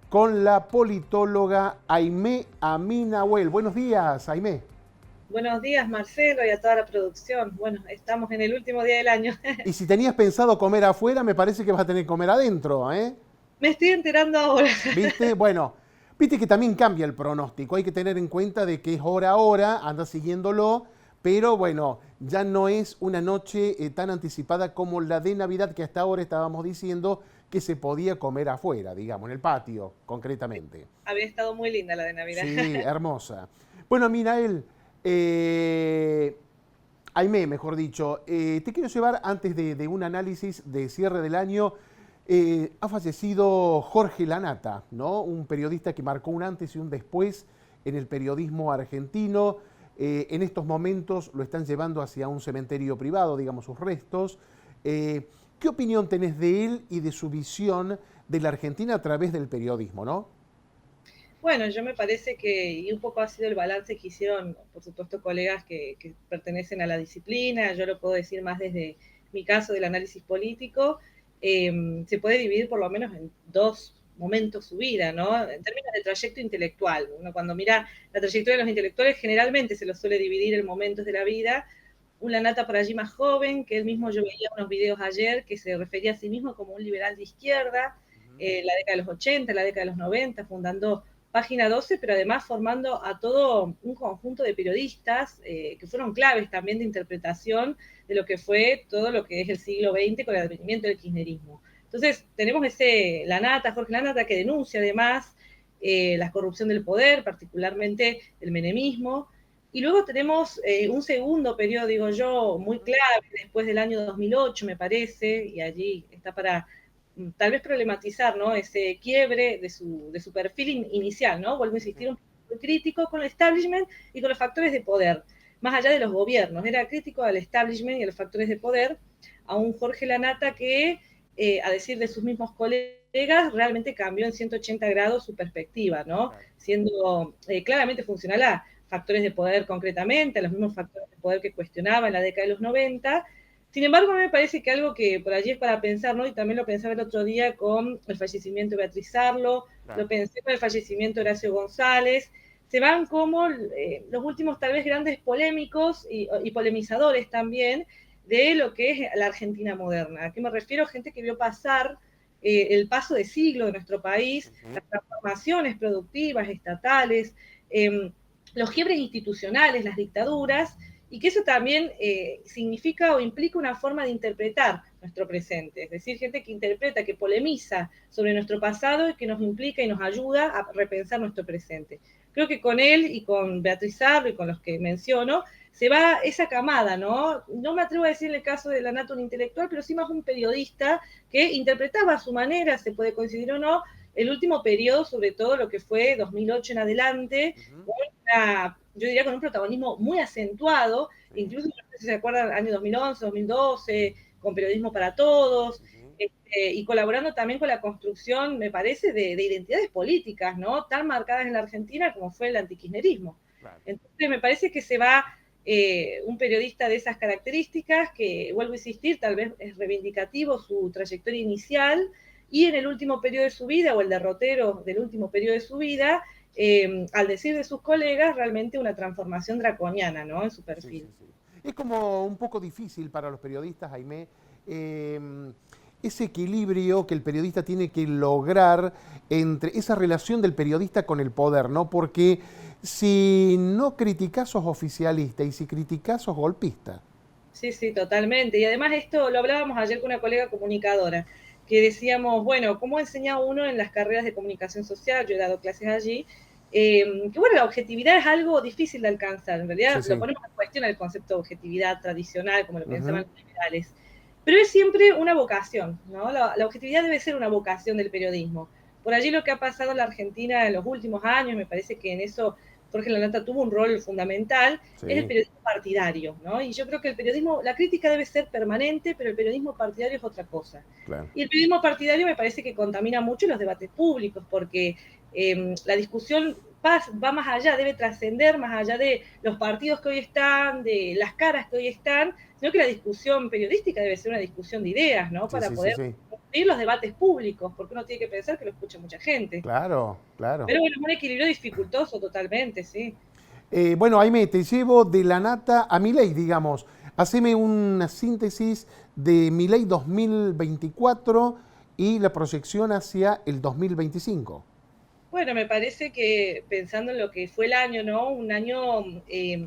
Con la politóloga Aimé Aminahuel. Buenos días, Aimé. Buenos días, Marcelo, y a toda la producción. Bueno, estamos en el último día del año. Y si tenías pensado comer afuera, me parece que vas a tener que comer adentro, ¿eh? Me estoy enterando ahora. ¿Viste? Bueno, viste que también cambia el pronóstico. Hay que tener en cuenta de que es hora a hora, anda siguiéndolo, pero bueno, ya no es una noche tan anticipada como la de Navidad que hasta ahora estábamos diciendo que se podía comer afuera, digamos, en el patio, concretamente. Había estado muy linda la de Navidad. Sí, hermosa. Bueno, Minael, eh, Aimé, mejor dicho, te quiero llevar antes de un análisis de cierre del año. Ha fallecido Jorge Lanata, ¿no? Un periodista que marcó un antes y un después en el periodismo argentino. En estos momentos lo están llevando hacia un cementerio privado, digamos, sus restos. ¿Qué opinión tenés de él y de su visión de la Argentina a través del periodismo, no? Bueno, yo me parece que, y un poco ha sido el balance que hicieron, por supuesto, colegas que pertenecen a la disciplina, yo lo puedo decir más desde mi caso del análisis político, se puede dividir por lo menos en dos momentos su vida, ¿no? En términos de trayecto intelectual. Uno cuando mira la trayectoria de los intelectuales generalmente se los suele dividir en momentos de la vida. Un Lanata por allí más joven, que él mismo yo veía unos videos ayer que se refería a sí mismo como un liberal de izquierda, la década de los 80, la década de los 90, fundando Página 12, pero además formando a todo un conjunto de periodistas que fueron claves también de interpretación de lo que fue todo lo que es el siglo XX con el advenimiento del kirchnerismo. Entonces, tenemos ese Lanata, Jorge Lanata, que denuncia además la corrupción del poder, particularmente el menemismo. Y luego tenemos un segundo periodo, digo yo, muy clave, después del año 2008, me parece, y allí está para tal vez problematizar, ¿no? Ese quiebre de su perfil inicial, ¿no? Vuelvo a insistir, un poco crítico con el establishment y con los factores de poder, más allá de los gobiernos. Era crítico al establishment y a los factores de poder, a un Jorge Lanata que, a decir de sus mismos colegas, realmente cambió en 180 grados su perspectiva, ¿no? Claro. Siendo claramente funcional a factores de poder concretamente, a los mismos factores de poder que cuestionaba en la década de los 90. Sin embargo, a mí me parece que algo que por allí es para pensar, ¿no? Y también lo pensaba el otro día con el fallecimiento de Beatriz Arlo, lo Claro. pensé con el fallecimiento de Horacio González, se van como los últimos tal vez grandes polémicos y polemizadores también de lo que es la Argentina moderna. ¿A qué me refiero? Gente que vio pasar el paso de siglo de nuestro país, las transformaciones productivas, estatales, los quiebres institucionales, las dictaduras, y que eso también significa o implica una forma de interpretar nuestro presente, es decir, gente que interpreta, que polemiza sobre nuestro pasado y que nos implica y nos ayuda a repensar nuestro presente. Creo que con él y con Beatriz Arro y con los que menciono, se va esa camada, ¿no? No me atrevo a decir el caso de Lanata un intelectual, pero sí más un periodista que interpretaba a su manera, se puede coincidir o no, el último periodo, sobre todo lo que fue 2008 en adelante, Ujú. con yo diría con un protagonismo muy acentuado, Sí. incluso no sé si se acuerdan, año 2011, 2012, con Periodismo para Todos, Ujú. y colaborando también con la construcción, me parece, de identidades políticas, ¿no? Tan marcadas en la Argentina como fue el antikirchnerismo. Claro. Entonces, me parece que se va un periodista de esas características, que, vuelvo a insistir, tal vez es reivindicativo su trayectoria inicial, y en el último periodo de su vida, o el derrotero del último periodo de su vida, al decir de sus colegas, realmente una transformación draconiana, ¿no? En su Sí, perfil. sí, sí. Es como un poco difícil para los periodistas, Jaime, ese equilibrio que el periodista tiene que lograr entre esa relación del periodista con el poder, ¿no? Porque si no criticás sos oficialista y si criticás sos golpista. Sí, sí, totalmente. Y además esto lo hablábamos ayer con una colega comunicadora, que decíamos, bueno, ¿cómo enseña uno en las carreras de comunicación social? Yo he dado clases allí, que bueno, la objetividad es algo difícil de alcanzar. En Sí, realidad lo sí. ponemos en cuestión el concepto de objetividad tradicional, como lo pensaban Ujú. los liberales. Pero es siempre una vocación, ¿no? La objetividad debe ser una vocación del periodismo. Por allí lo que ha pasado en la Argentina en los últimos años, me parece que en eso Jorge Lanata tuvo un rol fundamental, es el Sí, periodismo partidario, ¿no? Y yo creo que el periodismo, la crítica debe ser permanente, pero el periodismo partidario es otra cosa. claro. Y el periodismo partidario me parece que contamina mucho los debates públicos, porque la discusión va más allá, debe trascender más allá de los partidos que hoy están, de las caras que hoy están, sino que la discusión periodística debe ser una discusión de ideas, ¿no? Sí, Para sí, sí, poder sí. discutir los debates públicos, porque uno tiene que pensar que lo escucha mucha gente. Claro, claro. Pero bueno, es un equilibrio dificultoso totalmente, sí. Bueno, Aimé, te llevo de la nata a Milei, digamos. Haceme una síntesis de Milei 2024 y la proyección hacia el 2025. Bueno, me parece que pensando en lo que fue el año, ¿no? Un año,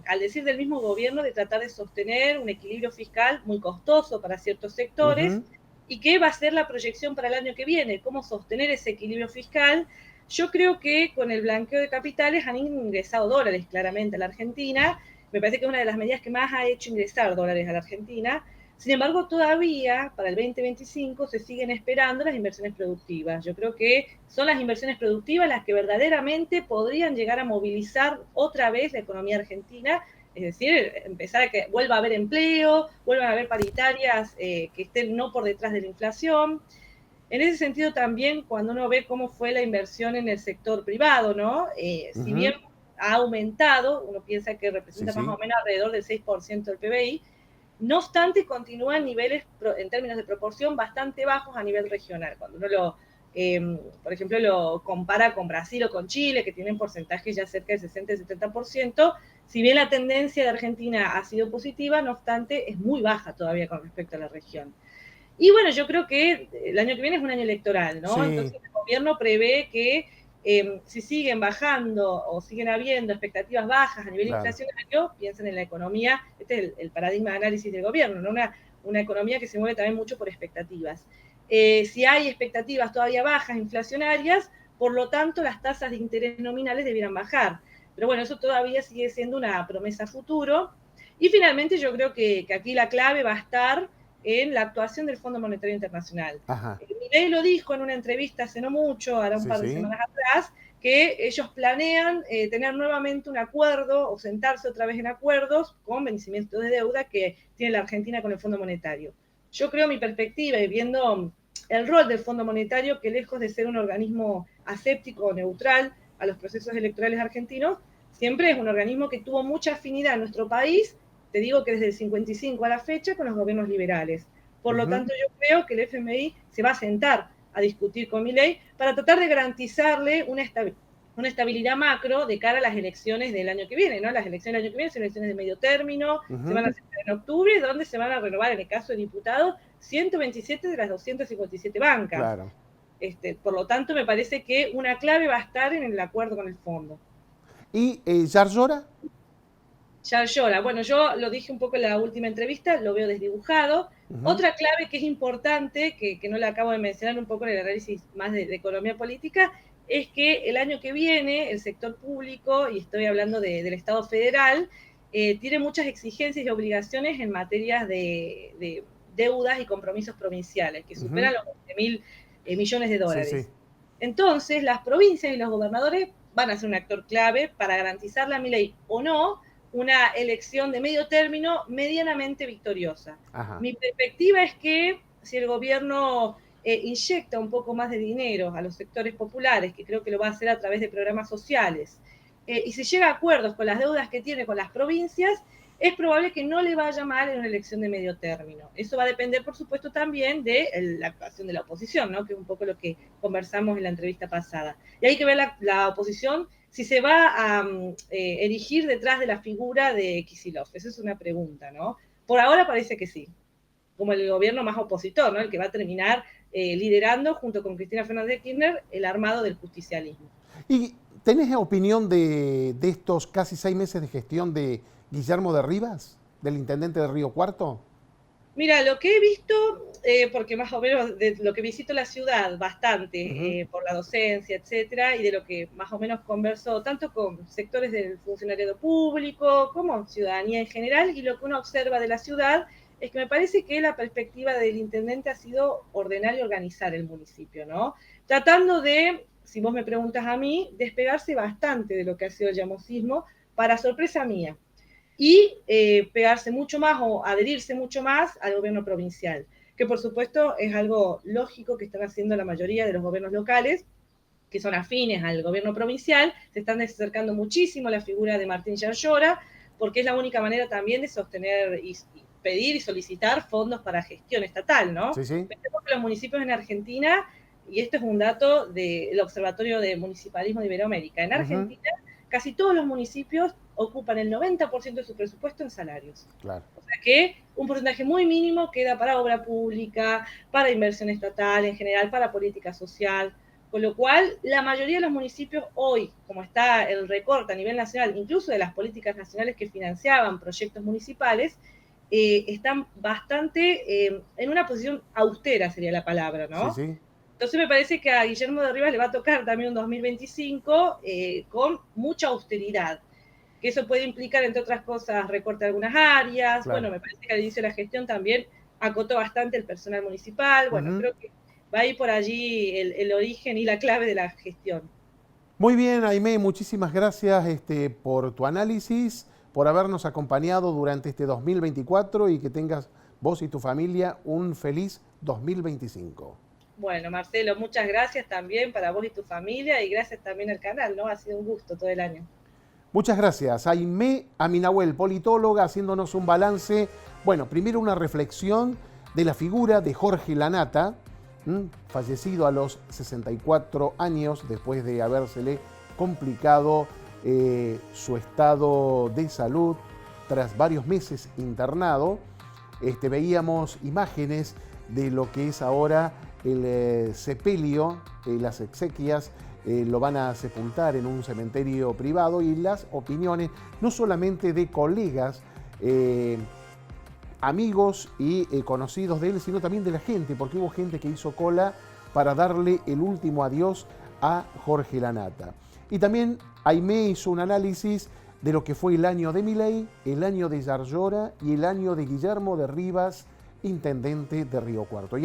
al decir del mismo gobierno, de tratar de sostener un equilibrio fiscal muy costoso para ciertos sectores. Ujú. ¿Y qué va a ser la proyección para el año que viene? ¿Cómo sostener ese equilibrio fiscal? Yo creo que con el blanqueo de capitales han ingresado dólares claramente a la Argentina. Me parece que es una de las medidas que más ha hecho ingresar dólares a la Argentina. Sin embargo, todavía para el 2025 se siguen esperando las inversiones productivas. Yo creo que son las inversiones productivas las que verdaderamente podrían llegar a movilizar otra vez la economía argentina, es decir, empezar a que vuelva a haber empleo, vuelvan a haber paritarias que estén no por detrás de la inflación. En ese sentido también, cuando uno ve cómo fue la inversión en el sector privado, ¿no? Si bien Ujú. ha aumentado, uno piensa que Sí, representa más o sí. menos alrededor del 6% del PBI, no obstante, continúa en niveles, en términos de proporción, bastante bajos a nivel regional. Cuando uno por ejemplo, lo compara con Brasil o con Chile, que tienen porcentajes ya cerca del 60 y 70%, si bien la tendencia de Argentina ha sido positiva, no obstante, es muy baja todavía con respecto a la región. Y bueno, yo creo que el año que viene es un año electoral, ¿no? Sí, Entonces el gobierno prevé que si siguen bajando o siguen habiendo expectativas bajas a nivel claro. inflacionario, piensen en la economía, este es el paradigma de análisis del gobierno, ¿no? Una economía que se mueve también mucho por expectativas. Si hay expectativas todavía bajas inflacionarias, por lo tanto las tasas de interés nominales debieran bajar. Pero bueno, eso todavía sigue siendo una promesa futuro. Y finalmente yo creo que aquí la clave va a estar en la actuación del Fondo Monetario Internacional. Ajá. Milei lo dijo en una entrevista hace no mucho, ahora un Sí, par de sí. semanas atrás, que ellos planean tener nuevamente un acuerdo o sentarse otra vez en acuerdos con vencimiento de deuda que tiene la Argentina con el Fondo Monetario. Yo creo mi perspectiva y viendo el rol del Fondo Monetario, que lejos de ser un organismo aséptico o neutral a los procesos electorales argentinos, siempre es un organismo que tuvo mucha afinidad en nuestro país, te digo que desde el 55 a la fecha, con los gobiernos liberales. Por lo Ujú. tanto, yo creo que el FMI se va a sentar a discutir con Milei para tratar de garantizarle una estabilidad macro de cara a las elecciones del año que viene, ¿no? Las elecciones del año que viene son elecciones de medio término, se van a Ujú. hacer en octubre, donde se van a renovar, en el caso de diputados, 127 de las 257 bancas. Claro. Por lo tanto, me parece que una clave va a estar en el acuerdo con el fondo. ¿Y Yarlora? Ya llora. Bueno, yo lo dije un poco en la última entrevista, lo veo desdibujado. Ujú. Otra clave que es importante, que no la acabo de mencionar un poco en el análisis más de economía política, es que el año que viene el sector público, y estoy hablando del Estado federal, tiene muchas exigencias y obligaciones en materias de deudas y compromisos provinciales, que Ujú. superan los 20.000 millones de Sí, sí. dólares. Entonces, las provincias y los gobernadores van a ser un actor clave para garantizarle a mi ley o no una elección de medio término medianamente victoriosa. Ajá. Mi perspectiva es que si el gobierno inyecta un poco más de dinero a los sectores populares, que creo que lo va a hacer a través de programas sociales, y si llega a acuerdos con las deudas que tiene con las provincias, es probable que no le vaya mal en una elección de medio término. Eso va a depender, por supuesto, también de la actuación de la oposición, ¿no? Que es un poco lo que conversamos en la entrevista pasada. Y hay que ver la oposición si se va a erigir detrás de la figura de Kicillof. Esa es una pregunta, ¿no? Por ahora parece que sí, como el gobierno más opositor, ¿no? El que va a terminar liderando junto con Cristina Fernández de Kirchner el armado del justicialismo. ¿Y tenés opinión de estos casi 6 meses de gestión de Guillermo de Rivas, del intendente de Río Cuarto? Mira, lo que he visto, porque más o menos de lo que visito la ciudad Ujú. bastante, por la docencia, etcétera, y de lo que más o menos converso tanto con sectores del funcionariado público como ciudadanía en general, y lo que uno observa de la ciudad es que me parece que la perspectiva del intendente ha sido ordenar y organizar el municipio, ¿no? Tratando de, si vos me preguntas a mí, despegarse bastante de lo que ha sido el llamosismo, para sorpresa mía y pegarse mucho más o adherirse mucho más al gobierno provincial, que por supuesto es algo lógico que están haciendo la mayoría de los gobiernos locales, que son afines al gobierno provincial, se están acercando muchísimo a la figura de Martín Yarlora, porque es la única manera también de sostener pedir y solicitar fondos para gestión estatal, ¿no? Sí, sí. Pensemos que los municipios en Argentina, y esto es un dato del Observatorio de Municipalismo de Iberoamérica, en Ujú. Argentina casi todos los municipios ocupan el 90% de su presupuesto en salarios. Claro. O sea que un porcentaje muy mínimo queda para obra pública, para inversión estatal en general, para política social. Con lo cual, la mayoría de los municipios hoy, como está el recorte a nivel nacional, incluso de las políticas nacionales que financiaban proyectos municipales, están bastante en una posición austera, sería la palabra, Sí, ¿no? sí. Entonces me parece que a Guillermo de Rivas le va a tocar también un 2025 con mucha austeridad, que eso puede implicar, entre otras cosas, recorte de algunas áreas. Claro. Bueno, me parece que al inicio de la gestión también acotó bastante el personal municipal. Bueno, Ujú. creo que va a ir por allí el origen y la clave de la gestión. Muy bien, Aimé, muchísimas gracias por tu análisis, por habernos acompañado durante este 2024 y que tengas vos y tu familia un feliz 2025. Bueno, Marcelo, muchas gracias también para vos y tu familia y gracias también al canal, ¿no? Ha sido un gusto todo el año. Muchas gracias. Aimé Aminahuel, politóloga, haciéndonos un balance. Bueno, primero una reflexión de la figura de Jorge Lanata, fallecido a los 64 años después de habérsele complicado su estado de salud tras varios meses internado. Veíamos imágenes de lo que es ahora el sepelio, las exequias. Lo van a sepultar en un cementerio privado y las opiniones no solamente de colegas, amigos y conocidos de él, sino también de la gente, porque hubo gente que hizo cola para darle el último adiós a Jorge Lanata. Y también Aimé hizo un análisis de lo que fue el año de Milei, el año de Yarlora y el año de Guillermo de Rivas, intendente de Río Cuarto.